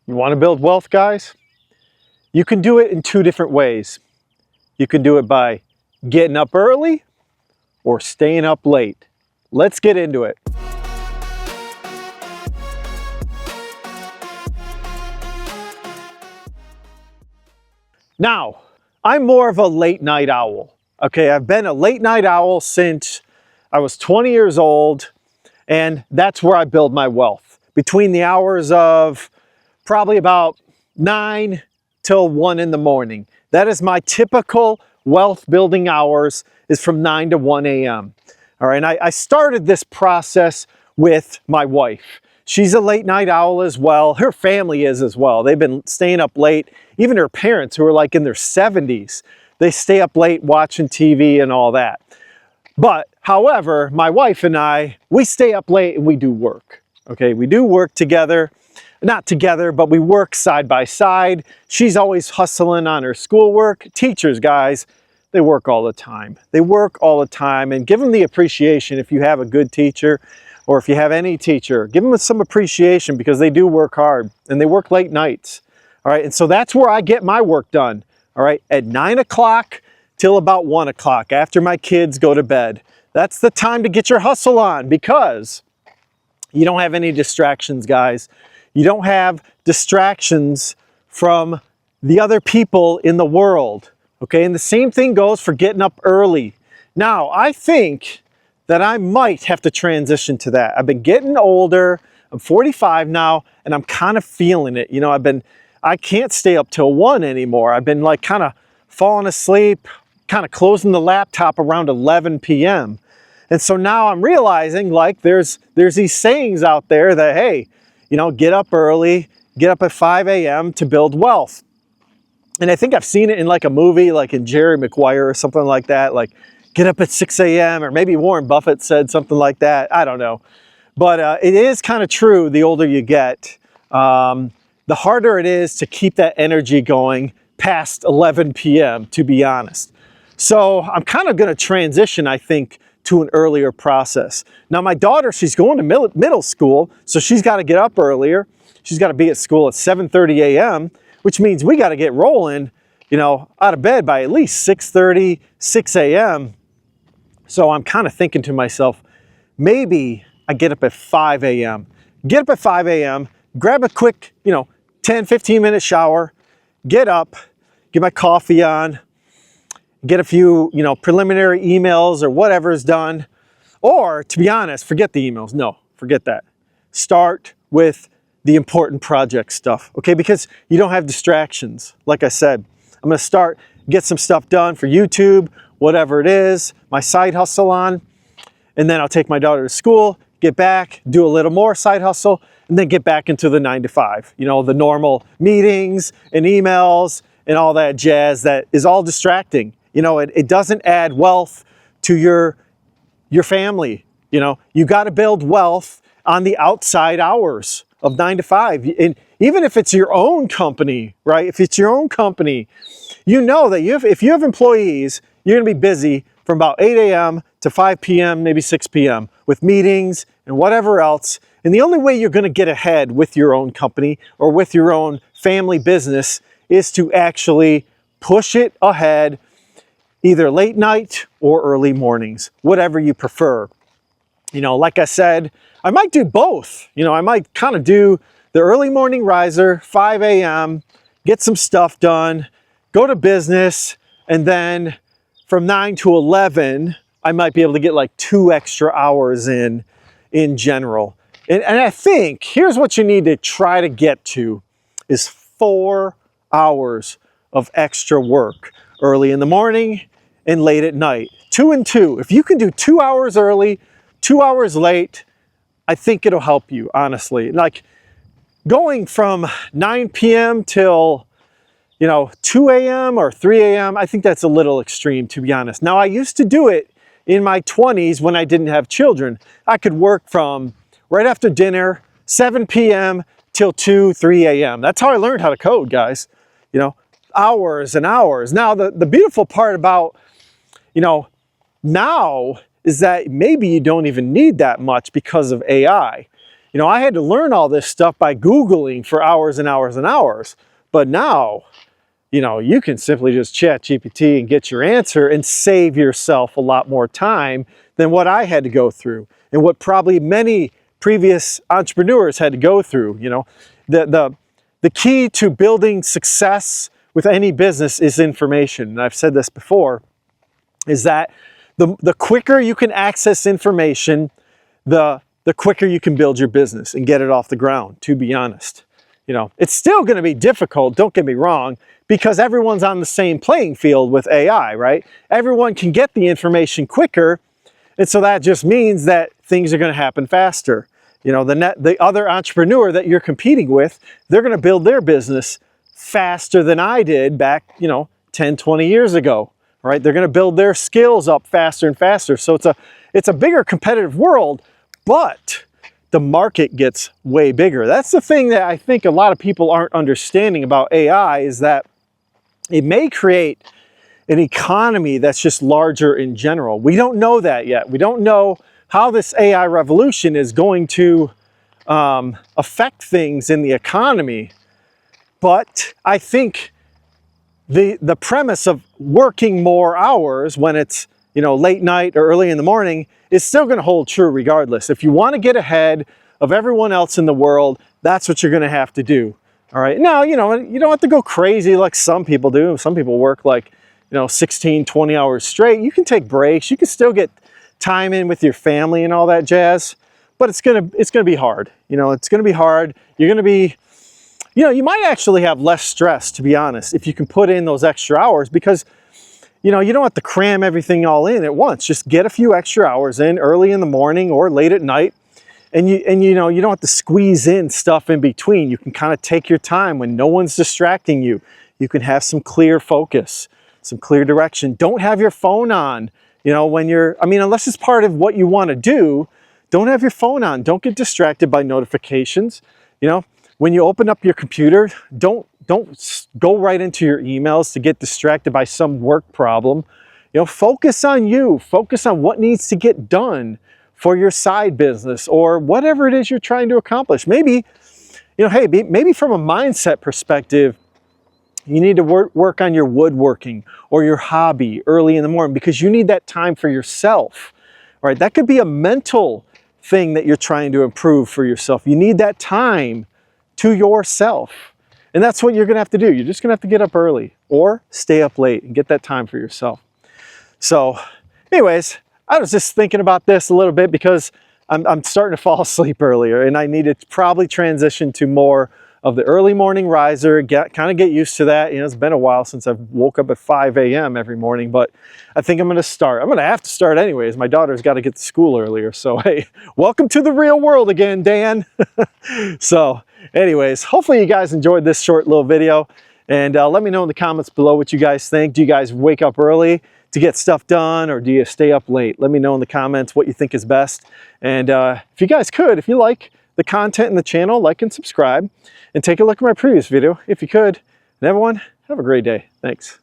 You want to build wealth, guys? You can do it in two different ways. You can do it by getting up early or staying up late. Let's get into it. Now, I'm more of a late night owl. Okay, I've been a late night owl since I was 20 years old, and that's where I build my wealth. Between the hours of probably about 9 till 1 in the morning. That is my typical wealth building hours, is from 9 to 1 a.m. All right, and I started this process with my wife. She's a late night owl as well. Her family is as well. They've been staying up late. Even her parents, who are like in their 70s, they stay up late watching TV and all that. But however, my wife and I, we stay up late and we do work. Okay, we do work together. Not together, but we work side by side. She's always hustling on her schoolwork. Teachers, guys, they work all the time. They work all the time, and give them the appreciation if you have a good teacher, or if you have any teacher, give them some appreciation because they do work hard and they work late nights. All right, and so that's where I get my work done. All right, at 9 o'clock till about 1 o'clock after my kids go to bed. That's the time to get your hustle on because you don't have any distractions, guys. You don't have distractions from the other people in the world. Okay, and the same thing goes for getting up early. Now, I think that I might have to transition to that. I've been getting older. I'm 45 now, and I'm kind of feeling it. You know, I can't stay up till 1 anymore. I've been like kind of falling asleep, kind of closing the laptop around 11 p.m. And so now I'm realizing like there's these sayings out there that, hey, you know, get up early, get up at 5 a.m. to build wealth. And I think I've seen it in like a movie, like in Jerry Maguire or something like that, like get up at 6 a.m. or maybe Warren Buffett said something like that. I don't know. But it is kind of true the older you get. The harder it is to keep that energy going past 11 p.m., to be honest. So I'm kind of going to transition, I think, to an earlier process. Now my daughter, she's going to middle school, so she's got to get up earlier. She's got to be at school at 7:30 a.m., which means we got to get rolling, you know, out of bed by at least 6:30, 6 a.m. So I'm kind of thinking to myself, maybe I get up at 5 a.m. Get up at 5 a.m., grab a quick, 10, 15 minute shower, get up, get my coffee on, get a few, preliminary emails or whatever is done. Or, to be honest, forget the emails. No, forget that. Start with the important project stuff, okay? Because you don't have distractions. Like I said, I'm going to get some stuff done for YouTube, whatever it is, my side hustle on, and then I'll take my daughter to school, get back, do a little more side hustle, and then get back into the 9 to 5, the normal meetings and emails and all that jazz that is all distracting. It doesn't add wealth to your family. You got to build wealth on the outside hours of 9 to 5. And even if it's your own company, right? If it's your own company, that if you have employees, you're going to be busy from about 8 a.m. to 5 p.m., maybe 6 p.m. with meetings and whatever else. And the only way you're going to get ahead with your own company or with your own family business is to actually push it ahead, either late night or early mornings, whatever you prefer. Like I said, I might do both. I might kind of do the early morning riser, 5 a.m., get some stuff done, go to business, and then from 9 to 11, I might be able to get like 2 extra hours in general. And I think here's what you need to try to get to is 4 hours of extra work early in the morning and late at night. 2 and 2. If you can do 2 hours early, 2 hours late, I think it'll help you, honestly. Like going from 9 p.m. till 2 a.m. or 3 a.m., I think that's a little extreme, to be honest. Now, I used to do it in my 20s when I didn't have children. I could work from right after dinner, 7 p.m. till 2, 3 a.m. That's how I learned how to code, guys. Hours and hours. Now, the beautiful part about, now is that maybe you don't even need that much because of AI. You know, I had to learn all this stuff by Googling for hours and hours and hours. But now, you know, you can simply just chat GPT and get your answer and save yourself a lot more time than what I had to go through and what probably many previous entrepreneurs had to go through. You know, the key to building success with any business is information. And I've said this before, is that the quicker you can access information, the quicker you can build your business and get it off the ground, to be honest. You know, it's still going to be difficult, don't get me wrong, because everyone's on the same playing field with AI, right? Everyone can get the information quicker, and so that just means that things are going to happen faster. You know, the other entrepreneur that you're competing with, they're going to build their business faster than I did back, you know, 10, 20 years ago, right? They're going to build their skills up faster and faster. So it's a bigger competitive world, but the market gets way bigger. That's the thing that I think a lot of people aren't understanding about AI, is that it may create an economy that's just larger in general. We don't know that yet. We don't know how this AI revolution is going to affect things in the economy. But I think the premise of working more hours when it's, you know, late night or early in the morning is still going to hold true regardless. If you want to get ahead of everyone else in the world, that's what you're going to have to do. All right. Now, you know, you don't have to go crazy like some people do. Some people work like, you know, 16, 20 hours straight. You can take breaks. You can still get time in with your family and all that jazz, but it's going to be hard. You know, it's going to be hard. You're going to be, you know, you might actually have less stress, to be honest, if you can put in those extra hours, because, you know, you don't have to cram everything all in at once. Just get a few extra hours in early in the morning or late at night. And you know, you don't have to squeeze in stuff in between. You can kind of take your time when no one's distracting you. You can have some clear focus, some clear direction. Don't have your phone on, you know, when you're, I mean, unless it's part of what you want to do, don't have your phone on. Don't get distracted by notifications. You know, when you open up your computer, don't go right into your emails to get distracted by some work problem. You know, focus on you. Focus on what needs to get done for your side business or whatever it is you're trying to accomplish. Maybe, you know, hey, maybe from a mindset perspective, you need to work on your woodworking or your hobby early in the morning because you need that time for yourself. All right, that could be a mental thing that you're trying to improve for yourself. You need that time to yourself. And that's what you're going to have to do. You're just going to have to get up early or stay up late and get that time for yourself. So anyways, I was just thinking about this a little bit because I'm starting to fall asleep earlier, and I need to probably transition to more of the early morning riser, kind of get used to that. You know, it's been a while since I've woke up at 5 a.m. every morning, but I think I'm going to start. I'm going to have to start anyways. My daughter's got to get to school earlier. So, hey, welcome to the real world again, Dan. So anyways, hopefully you guys enjoyed this short little video, and let me know in the comments below what you guys think. Do you guys wake up early to get stuff done, or do you stay up late? Let me know in the comments what you think is best. And if you guys could, if you like the content in the channel, like and subscribe, and take a look at my previous video if you could. And everyone, have a great day. Thanks.